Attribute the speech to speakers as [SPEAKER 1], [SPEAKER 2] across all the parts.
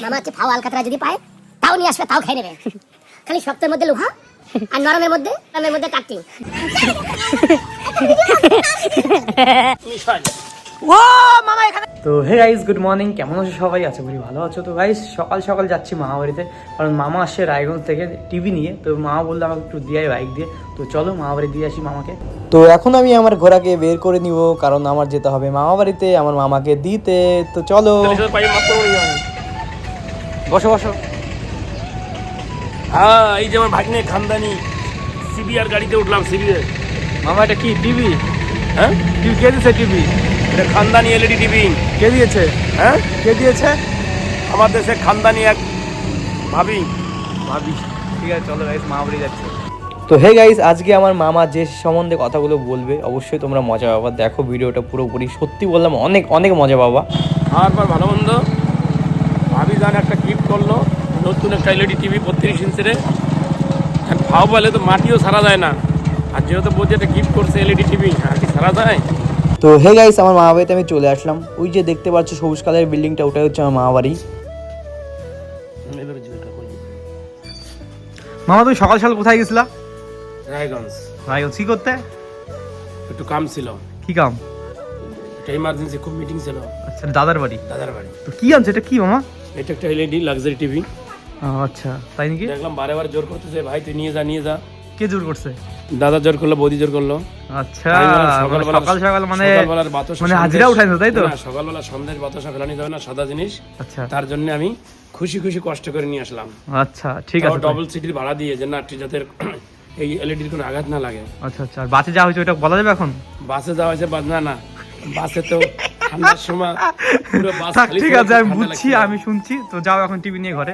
[SPEAKER 1] মামা হচ্ছে ফাও আলকাতরা যদি পায় তাও নিয়ে আসবে, তাও খেয়ে নেবে। খালি শক্তের মধ্যে লোহা আর নরমের মধ্যে কাটি।
[SPEAKER 2] ও মামা এখানে। তো হে গাইস, গুড মর্নিং। কেমন আছো সবাই? আশা করি ভালো আছো। তো গাইস সকাল সকাল যাচ্ছি মামা বাড়িতে, কারণ মামা আসছে রায়গঞ্জ থেকে টিভি নিয়ে। তো মামা বললো আমাকে একটু দিয়ে বাইক দিয়ে। তো চলো মামা বাড়ি দিয়ে আসি মামাকে। তো এখন আমি আমার ঘোড়াকে বের করে নিব, কারণ আমার যেতে হবে মামা বাড়িতে আমার মামাকে দিতে। তো চলো বসো বসো।
[SPEAKER 3] হ্যাঁ, এই যে আমার ভাগ্নে খানদানি সিবিআর গাড়িতে উঠলাম। সিবিআর
[SPEAKER 2] মামা এটা কি টিভি?
[SPEAKER 3] হ্যাঁ,
[SPEAKER 2] টিভি কে দিয়েছে? টিভি
[SPEAKER 3] এটা খানদানি এলইডি টিভি।
[SPEAKER 2] কে দিয়েছে?
[SPEAKER 3] হ্যাঁ,
[SPEAKER 2] কে দিয়েছে?
[SPEAKER 3] আমার দেশে খানদানি এক ভাবি।
[SPEAKER 2] ভাবি। ঠিক আছে চলো গাইস, মামা বাড়ি যাচ্ছি। তো হে গাইস, আজকে আমার মামা যে সম্বন্ধে কথাগুলো বলবে অবশ্যই তোমরা মজা পাবা। দেখো ভিডিওটা পুরোপুরি, সত্যি বললাম অনেক অনেক মজা পাবা।
[SPEAKER 3] আর ভালো মন্দ ভাবি জান একটা গিফট করলো, নতুন একটা এলইডি টিভি 32 ইঞ্চির। ভাও বলে তো মাটিও সারা যায় না, আর যেহেতু বলছে একটা গিফট করছে এলইডি টিভি, আর কি সারা যায়?
[SPEAKER 2] তো হে গাইস, আমার মামা বাড়িতে আমি চলে আসলাম। ওই যে দেখতে পাচ্ছ সবুজ কালারের বিল্ডিংটা, ওটাই হচ্ছে আমার মামা বাড়ি। মামা তুমি সকাল সকাল কোথায় গেছিলা?
[SPEAKER 3] রায়গঞ্জ।
[SPEAKER 2] রায়গঞ্জ কি করতে?
[SPEAKER 3] একটু কাম ছিল।
[SPEAKER 2] কি কাম?
[SPEAKER 3] একটা ইমার্জেন্সি খুব মিটিং ছিল।
[SPEAKER 2] আচ্ছা, দাদার বাড়ি।
[SPEAKER 3] দাদার বাড়ি।
[SPEAKER 2] তো কি আনছে এটা? কি মামা?
[SPEAKER 3] এটা একটা এলইডি লাক্সারি টিভি।
[SPEAKER 2] আচ্ছা তাই নাকি?
[SPEAKER 3] দেখলাম বারে বারে জোর করতেছে, ভাই তুই নিয়ে যা নিয়ে যা।
[SPEAKER 2] কে জোর করছে?
[SPEAKER 3] দাদা জোর করলো, বৌদি জোর করলো।
[SPEAKER 2] আচ্ছা সকাল সকাল মানে হাজিরা উঠাইছো তাই তো?
[SPEAKER 3] সকালবেলা সন্ধ্যের বাতাসা ফেলানি যাবে না, সাদা জিনিস।
[SPEAKER 2] আচ্ছা
[SPEAKER 3] তার জন্য আমি খুশি খুশি কষ্ট করে নিয়ে আসলাম।
[SPEAKER 2] আচ্ছা ঠিক আছে।
[SPEAKER 3] ডবল সিটির ভাড়া দিয়ে, যে না যাতে এই এলইডির কোনো আঘাত না লাগে।
[SPEAKER 2] আচ্ছা আচ্ছা। আর বাসে যাওয়া হয়েছে ওটা বলা যাবে এখন?
[SPEAKER 3] বাসে যাওয়া হয়েছে না, বাসে তো ঠান্ডার সময় পুরো বাস খালি।
[SPEAKER 2] ঠিক আছে আমি বুঝছি, আমি শুনছি। তো যাও এখন টিভি নিয়ে ঘরে।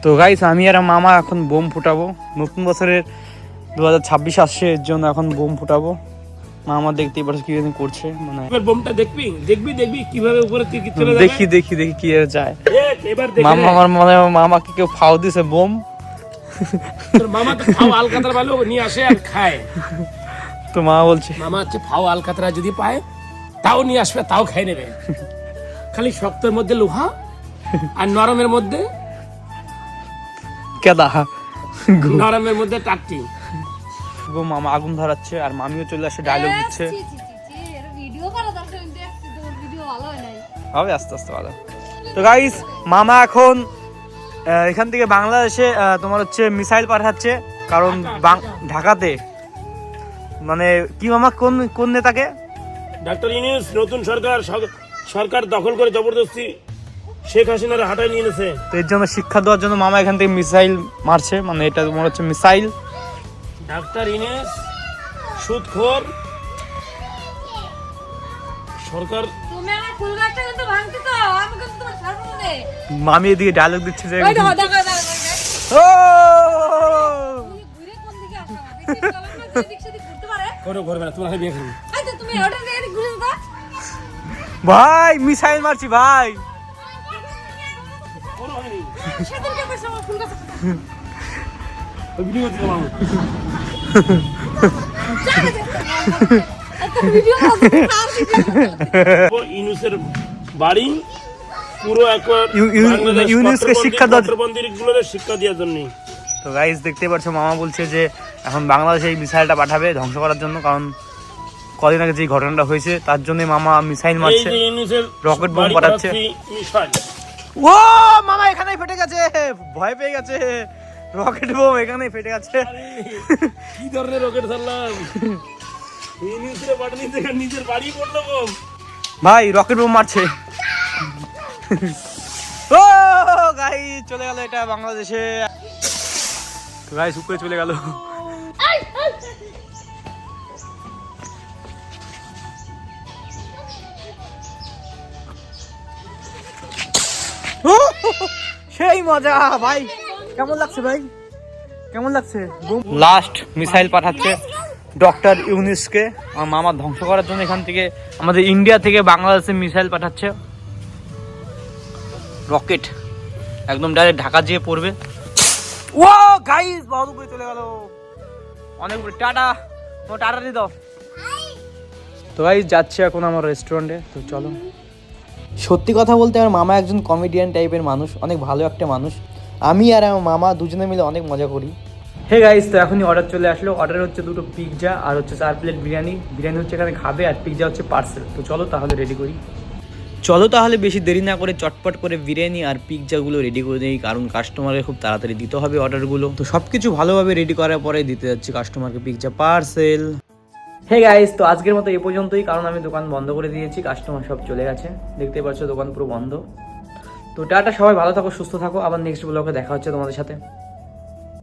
[SPEAKER 2] তো গাইস আমি আর মামা এখন বোম ফুটাবো। নতুন বছরের 2026 আসছে, এর জন্য এখন বোম ফুটাবো। মামা দেখতেই পারছো কি করছে, মানে
[SPEAKER 3] এবার বোমটা দেখবি কিভাবে উপরে তীর চলে যাবে।
[SPEAKER 2] দেখি কি যায়।
[SPEAKER 3] এবার দেখি
[SPEAKER 2] মামা আমার মনে মামাকে কেউ ফাও দিছে বোম।
[SPEAKER 3] তোর মামা তো ফাও আলকাতরা ভালো নিয়ে আসে আর খায়।
[SPEAKER 2] তো মামা বলছে
[SPEAKER 3] মামা হচ্ছে ফাও আলকাতরা যদি পায় তাও নিয়ে আসবে, তাও খাই নেবে। খালি শক্তের মধ্যে লোহা আর নরমের মধ্যে
[SPEAKER 2] কেদা।
[SPEAKER 3] নরমের মধ্যে টাট্টি।
[SPEAKER 2] মামা আগুন ধরাচ্ছে আর মামিও চলে আসে, ডায়লগ দিচ্ছে। হবে আস্তে আস্তে ভালো। তো গাইস মামা এখন এখান থেকে বাংলাদেশে তোমার হচ্ছে মিসাইল পাঠাচ্ছে, কারণ ঢাকাতে মানে কি মামা কোন নেতাকে?
[SPEAKER 3] ডক্টর ইউনূস নতুন সরকার দখল করে জবরদস্তি শেখ হাসিনার হাঁটায় নিয়ে এনেছে।
[SPEAKER 2] তো এর জন্য শিক্ষা দেওয়ার জন্য মামা এখান থেকে মিসাইল মারছে, মানে এটা তোমার হচ্ছে মিসাইল।
[SPEAKER 3] ডক্টর ইউনূস সুদখোর সরকার।
[SPEAKER 4] তুমি আমার ফুল গাছটা কিন্তু ভাঙতে তো, আমি কিন্তু তোমার ছাড়বো না রে।
[SPEAKER 2] মামি এদিকে ডায়লগ দিচ্ছে যে
[SPEAKER 4] ওই দেখো দেখো
[SPEAKER 2] ও
[SPEAKER 4] ঘুরে কোন দিকে আসো, দেখি চলেন না দিক সেদিক ঘুরতে পারে।
[SPEAKER 3] করবে না, তোমার বিয়ে করবে।
[SPEAKER 4] আচ্ছা তুমি ওটা দিয়ে এদিক ঘুরে দাও।
[SPEAKER 2] ভাই মিসাইল মারছি ভাই।
[SPEAKER 4] সেদিন কে কইছ আমার ফুল গাছ?
[SPEAKER 3] ওই ভিডিও করতে মামু।
[SPEAKER 4] একটা ভিডিও করতে।
[SPEAKER 3] ইউনূসের বাড়ি পুরো একবার
[SPEAKER 2] ইউনূসকে শিক্ষা দেওয়ার
[SPEAKER 3] শিক্ষা দেওয়ার জন্য।
[SPEAKER 2] তো গাইস দেখতে পাচ্ছ মামা বলছে যে এখন বাংলাদেশে এই মিসাইলটা পাঠাবে ধ্বংস করার জন্য, কারণ কদিন আগে যে ঘটনাটা হয়েছে তার জন্য মামা মিসাইল মারছে, রকেট বোম পাঠাচ্ছে। ও মামা এখানেই ফেটে গেছে, ভয় পেয়ে গেছে। রকেট বোম এখানেই ফেটে গেছে।
[SPEAKER 3] কি ধরনের রকেট ছাড়লাম? ইউনূসের বাড়ি থেকে নিজের বাড়ি পড়লো বোম।
[SPEAKER 2] ভাই রকেট বোম মারছে। ও গাইস চলে গেল এটা বাংলাদেশে। গাইস উপরে চলে গেল। সেই মজা ভাই, কেমন লাগছে ভাই? কেমন লাগছে? লাস্ট মিসাইল পাঠাচ্ছে ডক্টর ইউনূসকে আমার মামা ধ্বংস করার জন্য। এখান থেকে আমাদের ইন্ডিয়া থেকে বাংলাদেশে মিসাইল পাঠাচ্ছে, রকেট একদম ডাইরেক্ট ঢাকা যেয়ে পড়বে। ও গাইস বহুত উপরে চলে গেল, অনেক উপরে। টাটা টাটা দিয়ে দাও। তো গাইস যাচ্ছে এখন আমার রেস্টুরেন্টে, তো চলো। সত্যি কথা বলতে আমার মামা একজন কমেডিয়ান টাইপের মানুষ, অনেক ভালো একটা মানুষ। আমি আর আমার মামা দুজনে মিলে অনেক মজা করি। হে গাইস, তো এখনই অর্ডার চলে আসলো। অর্ডার হচ্ছে 2টো পিৎজা আর হচ্ছে 4 প্লেট বিরিয়ানি। বিরিয়ানি হচ্ছে এখানে খাবে আর পিৎজা হচ্ছে পার্সেল। তো চলো তাহলে রেডি করি। চলো তাহলে বেশি দেরি না করে চটপট করে বিরিয়ানি আর পিৎজাগুলো রেডি করে দিই, কারণ কাস্টমারকে খুব তাড়াতাড়ি দিতে হবে অর্ডারগুলো। তো সব কিছু ভালোভাবে রেডি করার পরে দিতে যাচ্ছি কাস্টমারকে পিৎজা পার্সেল। হে গাইস, তো আজকের মতো এই পর্যন্তই, কারণ আমি দোকান বন্ধ করে দিয়েছি, কাস্টমার সব চলে গেছে। দেখতে পাচ্ছ দোকান পুরো বন্ধ। তো টাটা, সবাই ভালো থাকো, সুস্থ থাকো। আবার নেক্সট ব্লগে দেখা হচ্ছে তোমাদের সাথে।